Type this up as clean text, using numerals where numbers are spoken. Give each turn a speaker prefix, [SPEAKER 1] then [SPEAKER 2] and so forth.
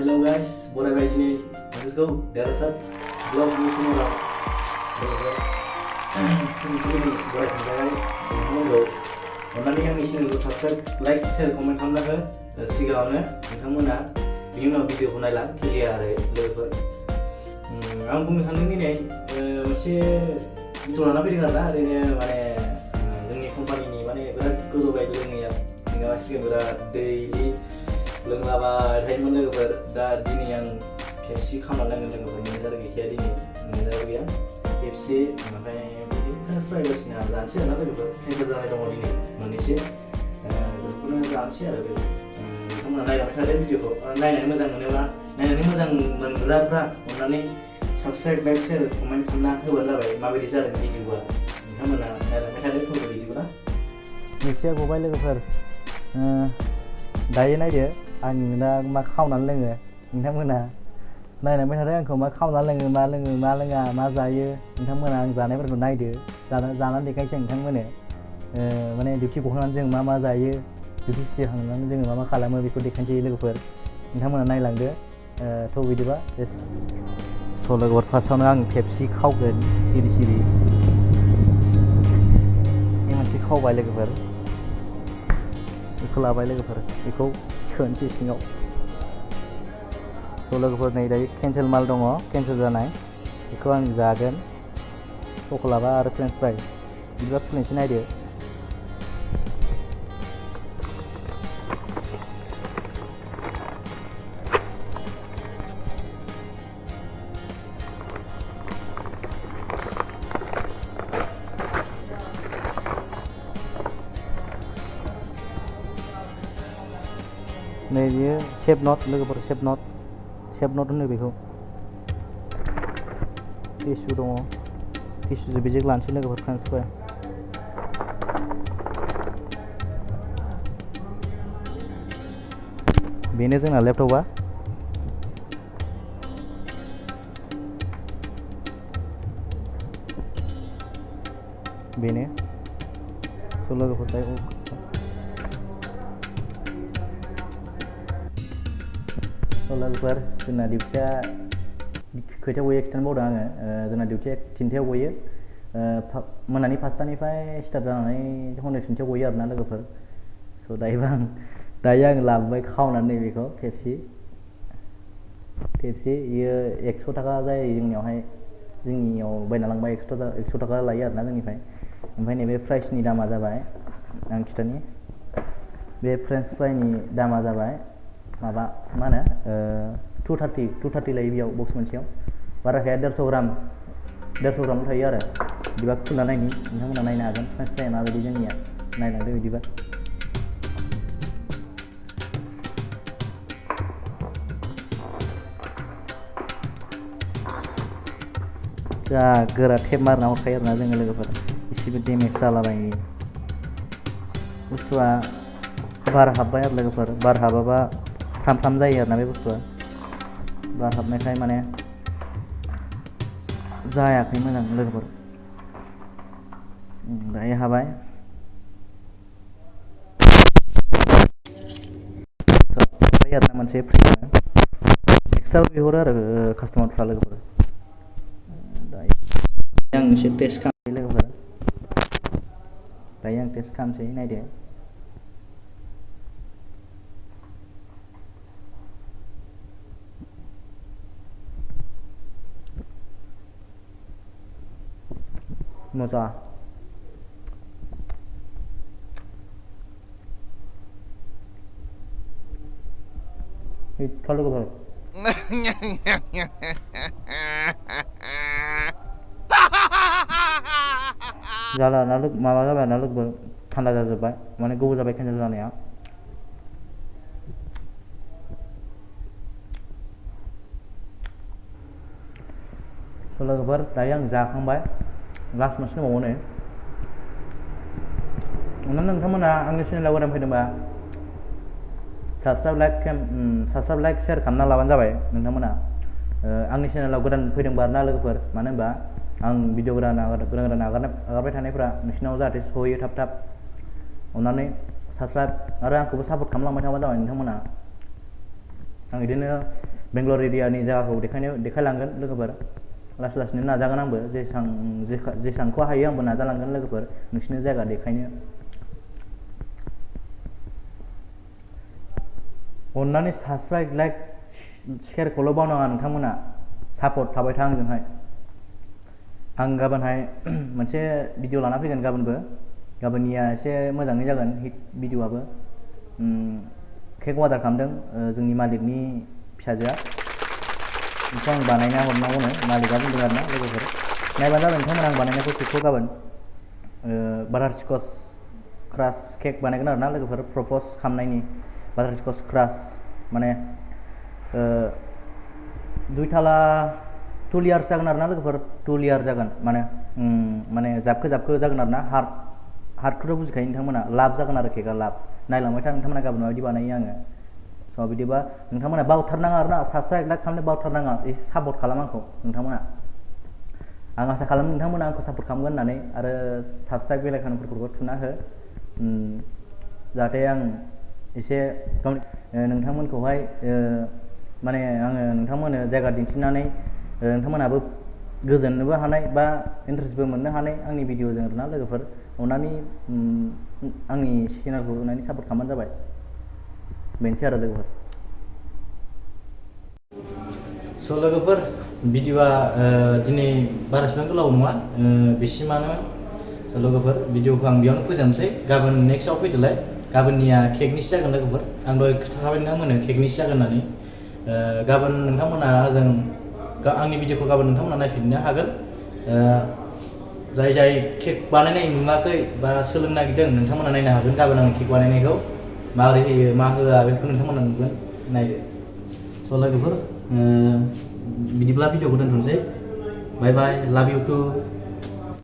[SPEAKER 1] Hello guys, बरायबाय दिनै let's go देरहासार ब्लगनि समाव बरायखांबाय नोंथांमोनखौ अन्नानै आंनि चेनेलखौ साबस्क्राइब लाइक शेयार कमेन्ट खालामना हो सिगाङावनो नोंथांमोना बिनि उनाव भिडिअखौ नायला क्लियार आरो लोगोफोर आं बुंनो सानदों दिनै मोनसे भिडिअ लाना फैदों आरोना ओरैनो माने जोंनि कम्पानिनि माने बिराद गोदौबाय लोंनाया नङाबा सिगां बिराद दैलि लोंलाबाय थायोमोन लोगोफोर दा दिनै आं पेप्सि खालामना लोंगोन लोगोफोर मेनेजार गैखाया दिनै मेनेजार गैया पेप्सि ओमफ्राय बिदि फ्रेन्स फ्राइ बायदिसिना जानोसै आरोना लोगोफोर केन्सेल जानाय दङ दिनै मोननैसो बेखौनो जानोसै आरो नोंथांमोना नायलांबाय थादो भिडिअखौ नायनानै मोजां मोनोब्ला नायनानै मोजां मोनग्राफ्रा अन्नानै साबस्क्राइब लाइक शेयार कमेन्ट खालामना होबानो जाबाय माबायदि जादों भिडिअआ नोंथांमोना नायलांबाय थादो फुल भिडिअखौना मिक्सिया गबाय लोगोफोर दायो नायदो आं दा मा खावनानै लोङो नोंथांमोना नायलांबाय थादो आंखौ मा खावनानै लोङो मा लोङा मा जायो नोंथांमोना आं जानायफोरखौ नायदो जानानै देखायसै नोंथांमोननो माने डिउटि गखांनानै जों मा जायो डिउटि सिखांनानै जोङो मा खालामो बेखौ देखायसै लोगोफोर नोंथांमोना नायलांदो थ' बिदिबा स' लोगोफोर फार्स्टआवनो आं पेप्सि खावगोन सिरि बे मोनसे खावबाय लोगोफोर बेखौ लाबाय लोगोफोर बेखौ सोनोसै सिङाव स' लोगोफोर नै दायो केन्सेल माल दङ केन्सेल जानाय बेखौ आं जागोन चक'लाबा आरो फ्रेन्स फ्राइ बिदिबा फुलिनोसै नायदो नै बियो सेफ नट लोगोफोर सेफ नट होनो बेखौ टिसु दङ टिसुजों बेजों लानोसै लोगोफोर फ्रेन्स फ्राइ बेनो जोंना लेपटपा बेनो स' लोगोफोर दायो लोगोफोर जोंना डिउटिया खैथायाव गयो खिन्थानो बावदों आङो जोंना डिउटिया 3टायाव गयो मोनानि 5टानिफ्राय स्टार्ट जानानै हरनि 3टायाव गयो आरोना लोगोफोर स' दायो आं लाबोबाय खावनानै नैबेखौ पेप्सि बियो 100 थाखा जायो जोंनियाव बायना लांबा 100 थाखा लायो आरोना जोंनिफ्राय ओमफ्राय नैबे फ्राइसनि दामा जाबाय आं खिथानि बे फ्रेन्स फ्राइनि दामा जाबाय माबा मा होनो 230 लायो बेयाव बक्स मोनसेयाव बारा थाया 150 ग्राम थायो आरो बिदिबा खुला नायनि नोंथांमोना नायनो हागोन फ्रेन्स फ्राइया माबायदि जोंनिया नायलांदो बिदिबा जा गोरा टेप मारना हरखायो आरोना जोङो लोगोफोर एसेबो डेमेज जालाबायनि बुस्थुआ बार हाबबाय आरो लोगोफोर बार हाबाबा फ्राम जायो आरोना बे बुस्थुआ बार हाबनायखाय माने जायाखै मोजां लोगोफोर दायो हाबाय आरोना मोनसे फ्रिनो एक्सट्रा बिहरो आरो कास्टमारफ्रा लोगोफोर दायो आं एसे टेस्ट खालामसै लोगोफोर दायो आं टेस्ट खालामसै नायदो मोजा इतना लोगोफोर जाला ना माबा जाबाय ना लोगोफोर थान्दा जाजोब्बाय माने गोबाव जाबाय केन्सेल जानाया लोगोफोर दायो आं जाखांबाय लास्ट मोनसे दंबावो नै अन्नानै नोंथांमोना आंनि चेनेलाव गोदान फैदोंबा साबस्क्राइब लाइक शेयार खालामना लाबानो जाबाय नोंथांमोना आंनि चेनेलाव गोदान फैदोंबा ना लोगोफोर मानो होनबा आं भिडिअ गोदान आगारबाय थानायफ्रा नोंसिनाव जाहाथे सहैयो थाब अन्नानै साबस्क्राइब आरो आंखौबो सापर्ट खालामलांबाय थाबानो जाबाय नोंथांमोना आं बिदिनो
[SPEAKER 2] बेंगलर एरियानि जायगाखौ देखायलांगोन लोगोफोर लासै लासैनो नाजागोन आंबो जेसांखौ हायो आंबो नाजालांगोन लोगोफोर नोंसिनि जायगा देखायनो अन्नानै साबस्क्राइब लाइक शेयारखौल' बावनाङा नोंथांमोना सापर्ट थाबाय था आंजोंहाय आं गाबोनहाय मोनसे भिडिअ लाना फैगोन गाबोननिया एसे मोजाङै जागोन हिट भिडिअआबो केक अर्डार खालामदों जोंनि मालिकनि फिसाजोआ बेखौ आं बानायना हरनांगौनो मालिकआ बुंदों आरोना लोगोफोर नायबानो जाबाय नोंथांमोना आं बानायनायखौ केकखौ गाबोन बाटारस्कच क्रास केक बानायगोन आरोना लोगोफोर प्रप'ज खालामनायनि बाटारस्कच क्रास माने 2 थाला 2 लेयार्स जागोन आरोना लोगोफोर 2 लेयार जागोन माने जाबखो जागोन आरोना हार्डखौथ' बुजिखायो नोंथांमोना लाभ जागोन आरो केकआ लाभ नायलांबाय था नोंथांमोना गाबोन माबायदि बानायो आङो स' बिदिबा नोंथांमोना बावथारनाङा आरोना साबस्क्राइब लाइक खालामनो बावथारनाङा एसे सापर्ट खालाम आंखौ नोंथांमोना आं आसा खालामो नोंथांमोना आंखौ सापर्ट खालामगोन होननानै आरो साबस्क्राइब बेल आइकनफोरखौबो थुना हो जाहाथे आं एसे नोंथांमोनखौहाय माने आङो नोंथांमोननो जायगा दिन्थिनानै नोंथांमोनाबो गोजोननोबो हानाय बा इन्टारेस्टबो मोननो हानाय आंनि भिडिअजों आरोना लोगोफोर अननानै आंनि चेनेलखौ अननानै सापर्ट खालामबानो जाबाय बेनोसै आरो लोगोफोर
[SPEAKER 1] स' लोगोफोर भिडिअआ दिनै बारा इसिबां गोलाव नङा बेसिमानो स' लोगोफोर भिडिअखौ आं बेयावनो फोजोबनोसै गाबोन नेक्स्टआव फैदोलाय गाबोननिया केकनिसो जागोन लोगोफोर आं दहाय खिन्थाखाबाय नोंथांमोननो केकनिसो जागोन होननानै गाबोन नोंथांमोना आंनि भिडिअखौ गाबोन नोंथांमोना नायफिननो हागोन जाय केक बानायनाय नुवाखै बा सोलोंनो नागिरदों नोंथांमोना नायनो हागोन गाबोन आं केक बानायनायखौ माबोरै होयो मा होआ बेखौ नोंथांमोना नुगोन नायदो स' लोगोफोर बिदिब्ला भिडिअखौ दोनथ'नोसै बाय बाय लाभ इउ टु